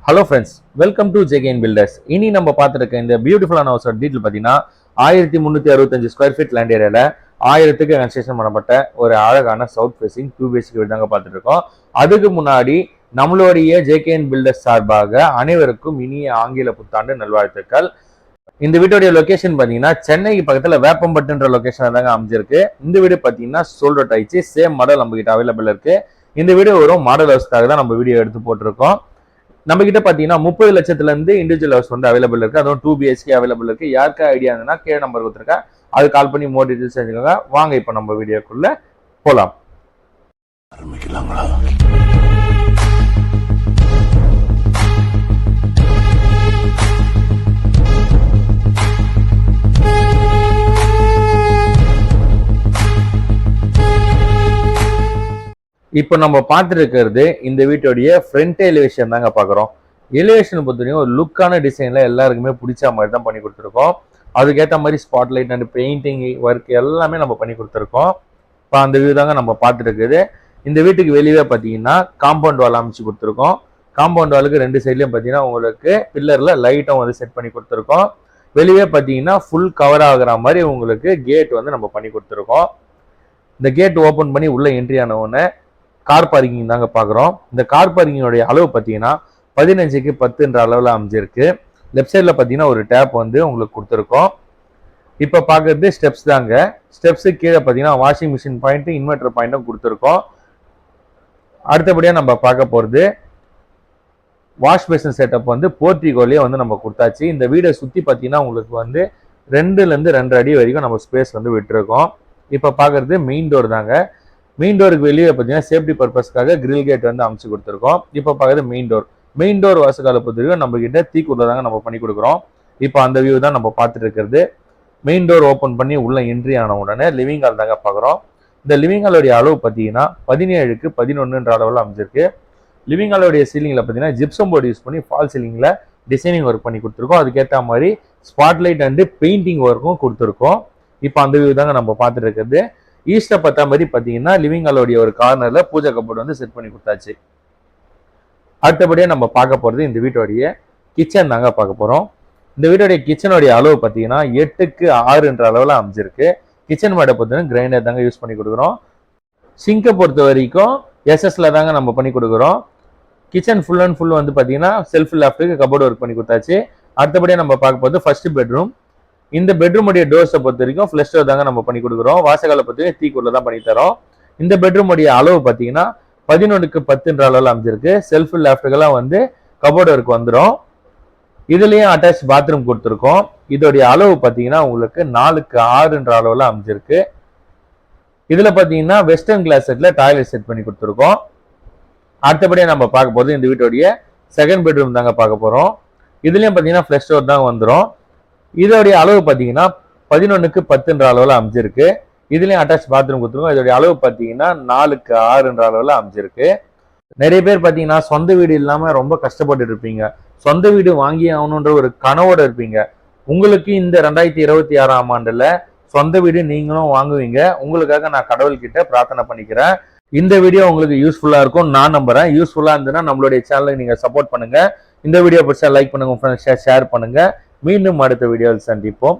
Hello friends, welcome to JKN builders. இனி நம்ம பார்த்துருக்க இந்த பியூட்டிஃபுல்லான ஹவுஸோட டீட்டெயில் பார்த்தீங்கன்னா 1365 ஸ்கொயர் ஃபீட் லேண்ட் ஏரியாவில் 1000க்கு கன்ஸ்ட்ரக்ஷன் பண்ணப்பட்ட ஒரு அழகான சவுத் ஃபேசிங் 2 BHK வீடு தாங்க பார்த்துட்டு இருக்கோம். அதுக்கு முன்னாடி நம்மளுடைய ஜேகேஎன் பில்டர்ஸ் சார்பாக அனைவருக்கும் இனிய ஆங்கில புத்தாண்டு நல்வாழ்த்துக்கள். இந்த வீட்டுடைய லொகேஷன் பார்த்தீங்கன்னா சென்னைக்கு பக்கத்தில் வேப்பம்பட்டுன்ற லொகேஷன் தாங்க அமைஞ்சிருக்கு. இந்த வீடு பார்த்தீங்கன்னா சோல்ட் அவுட் ஆயிடுச்சு. சேம் மாடல் நம்ம கிட்ட அவைலபிள் இருக்கு. இந்த வீடு ஒரு மாடல் ஹவுஸ்க்காக தான் நம்ம வீடியோ எடுத்து போட்டிருக்கோம். நம்ம கிட்ட பாத்தீங்கன்னா 30 லட்சத்துல இருந்து இண்டிவிஜுவல் ஹவுஸ் வந்து அவைலபிள் இருக்கு. அதுவும் 2 BHK அவைலபிள் இருக்கு. யாருக்கு ஐடியா இருந்ததுன்னா கீழே நம்பர் கொடுத்துருக்கேன், அது கால் பண்ணி மோர் டீடைல்ஸ் தெரிஞ்சுக்கோங்க. வாங்க இப்போ நம்ம வீடியோக்குள்ள போலாம். இப்போ நம்ம பார்த்துட்டு இருக்கிறது இந்த வீட்டுடைய ஃப்ரண்ட் எலிவேஷன் தாங்க பார்க்குறோம். எலிவேஷன் பொறுத்தவரைக்கும் ஒரு லுக்கான டிசைன்ல எல்லாருக்குமே பிடிச்ச மாதிரி தான் பண்ணி கொடுத்துருக்கோம். அதுக்கேற்ற மாதிரி ஸ்பாட்லைட் அண்ட் பெயிண்டிங் ஒர்க் எல்லாமே நம்ம பண்ணி கொடுத்துருக்கோம். இப்போ அந்த வியூ தாங்க நம்ம பார்த்துட்டு இருக்குது. இந்த வீட்டுக்கு வெளியே பார்த்தீங்கன்னா காம்பவுண்ட் வால் அமைச்சு கொடுத்துருக்கோம். காம்பவுண்ட் வாலுக்கு 2 சைட்லையும் பார்த்தீங்கன்னா உங்களுக்கு பில்லரில் லைட்டும் வந்து செட் பண்ணி கொடுத்துருக்கோம். வெளியே பார்த்தீங்கன்னா ஃபுல் கவர் ஆகுற மாதிரி உங்களுக்கு கேட் வந்து நம்ம பண்ணி கொடுத்துருக்கோம். இந்த கேட் ஓப்பன் பண்ணி உள்ள என்ட்ரி ஆன உடனே கார் பார்க்கிங் தாங்க பார்க்குறோம். இந்த கார் பார்க்கிங்கோடைய அளவு பார்த்தீங்கன்னா 15க்கு 10ன்ற அளவில் அமைஞ்சிருக்கு. லெஃப்ட் சைடில் பார்த்தீங்கன்னா ஒரு டேப் வந்து உங்களுக்கு கொடுத்துருக்கோம். இப்போ பார்க்குறது ஸ்டெப்ஸ் தாங்க. ஸ்டெப்ஸு கீழே பார்த்தீங்கன்னா வாஷிங் மிஷின் பாயிண்ட்டு இன்வெர்டர் பாயிண்ட்டும் கொடுத்துருக்கோம். அடுத்தபடியாக நம்ம பார்க்க போகிறது வாஷ் பேசன் செட்டப் வந்து போர்ட்டிகோலேயே வந்து நம்ம கொடுத்தாச்சு. இந்த வீடை சுற்றி பார்த்தீங்கன்னா உங்களுக்கு வந்து 2லேருந்து 2.5 அடி வரைக்கும் நம்ம ஸ்பேஸ் வந்து விட்டுருக்கோம். இப்போ பார்க்குறது மெயின் டோர் தாங்க. மெயின் டோருக்கு வெளியே பார்த்தீங்கன்னா சேஃப்டி பர்பஸ்க்காக கிரில் கேட் வந்து அமைச்சு கொடுத்துருக்கோம். இப்போ பார்க்குறது மெயின் டோர் வாசக்கால பொறுத்தவரைக்கும் நம்ம கிட்ட தீக்குள்ள தாங்க நம்ம பண்ணி கொடுக்குறோம். இப்போ அந்த வியூ தான் நம்ம பார்த்துட்டு இருக்கிறது. மெயின் டோர் ஓப்பன் பண்ணி உள்ள என்ட்ரி ஆன உடனே லிவிங் ஹால் தாங்க பார்க்குறோம். இந்த லிவிங் ஹாலோடைய அளவு பார்த்தீங்கன்னா 17க்கு 11ன்ற அளவில் அமைஞ்சிருக்கு. லிவிங் ஹாலோடைய சீலிங்கில் பார்த்தீங்கன்னா ஜிப்சம் போர்டு யூஸ் பண்ணி ஃபால் சீலிங்கில் டிசைனிங் ஒர்க் பண்ணி கொடுத்துருக்கோம். அதுக்கேற்ற மாதிரி ஸ்பாட்லைட் அண்டு பெயிண்டிங் ஒர்க்கும் கொடுத்துருக்கோம். இப்போ அந்த வியூ தாங்க நம்ம பார்த்துட்டு இருக்கிறது. ஈஸ்டை பார்த்தா மாதிரி பார்த்தீங்கன்னா லிவிங் ஹாலோடைய ஒரு கார்னர்ல பூஜை கப்போர்டு வந்து செட் பண்ணி கொடுத்தாச்சு. அடுத்தபடியாக நம்ம பார்க்க போகிறது இந்த வீட்டோடைய கிச்சன் தாங்க பார்க்க போகிறோம். இந்த வீட்டோடைய கிச்சனுடைய அளவு பார்த்தீங்கன்னா 8க்கு 6ன்ற அளவில் அமைஞ்சிருக்கு. கிச்சன் மேடை பொறுத்தவரைக்கும் கிரைண்டர் தாங்க யூஸ் பண்ணி கொடுக்குறோம். சிங்கை பொறுத்த வரைக்கும் எஸ்எஸ்ல தாங்க நம்ம பண்ணி கொடுக்குறோம். கிச்சன் ஃபுல் அண்ட் ஃபுல் வந்து பார்த்தீங்கன்னா செல்ஃப் லேப்டுக்கு கபோர்டு ஒர்க் பண்ணி கொடுத்தாச்சு. அடுத்தபடியாக நம்ம பார்க்க போகிறது ஃபர்ஸ்ட் பெட்ரூம். இந்த பெட்ரூமுடைய டோர்ஸை பொறுத்த வரைக்கும் ஃப்ளஷ் டோர் தாங்க நம்ம பண்ணி கொடுக்குறோம். வாசகாலை பொறுத்த தீக்குள்ள தான் பண்ணி தரோம். இந்த பெட்ரூமுடைய அளவு பார்த்தீங்கன்னா 11க்கு 10ன்ற அளவில் அமைஞ்சிருக்கு. செல்ஃப் லேப்டுக்கெல்லாம் வந்து கபோர்டு ஒர்க் வந்துடும். இதுலேயும் அட்டாச் பாத்ரூம் கொடுத்துருக்கோம். இதோடைய அளவு பார்த்தீங்கன்னா உங்களுக்கு 4க்கு 6ன்ற அளவில் அமைஞ்சிருக்கு. இதில் பார்த்தீங்கன்னா வெஸ்டர்ன் கிளாஸ் செட்டில் டாய்லெட் செட் பண்ணி கொடுத்துருக்கோம். அடுத்தபடியாக நம்ம பார்க்க போகிறது இந்த வீட்டுடைய செகண்ட் பெட்ரூம் தாங்க பார்க்க போகிறோம். இதுலேயும் பார்த்தீங்கன்னா ஃப்ளஷ் டோர் தான் வந்துடும். இதோடைய அளவு பார்த்தீங்கன்னா 11க்கு 10ன்ற அளவில் அமைஞ்சிருக்கு. இதுலேயும் அட்டாச் பாத்ரூம் கொடுத்துருக்கோம். இதோடைய அளவு பார்த்தீங்கன்னா 4க்கு 6ன்ற அளவில் அமைஞ்சிருக்கு. நிறைய பேர் பார்த்தீங்கன்னா சொந்த வீடு இல்லாமல் ரொம்ப கஷ்டப்பட்டு இருப்பீங்க. சொந்த வீடு வாங்கி ஆகணுன்ற ஒரு கனவோடு இருப்பீங்க. உங்களுக்கு இந்த 2026ஆம் ஆண்டில் சொந்த வீடு நீங்களும் வாங்குவீங்க. உங்களுக்காக நான் கடவுள்கிட்ட பிரார்த்தனை பண்ணிக்கிறேன். இந்த வீடியோ உங்களுக்கு யூஸ்ஃபுல்லாக இருக்கும் நான் நம்புறேன். யூஸ்ஃபுல்லாக இருந்ததுன்னா நம்மளுடைய சேனலுக்கு நீங்கள் சப்போர்ட் பண்ணுங்க. இந்த வீடியோ பிடிச்சா லைக் பண்ணுங்க, ஃப்ரெண்ட்ஸ் ஷேர் பண்ணுங்க. மீண்டும் அடுத்த வீடியோவில் சந்திப்போம்.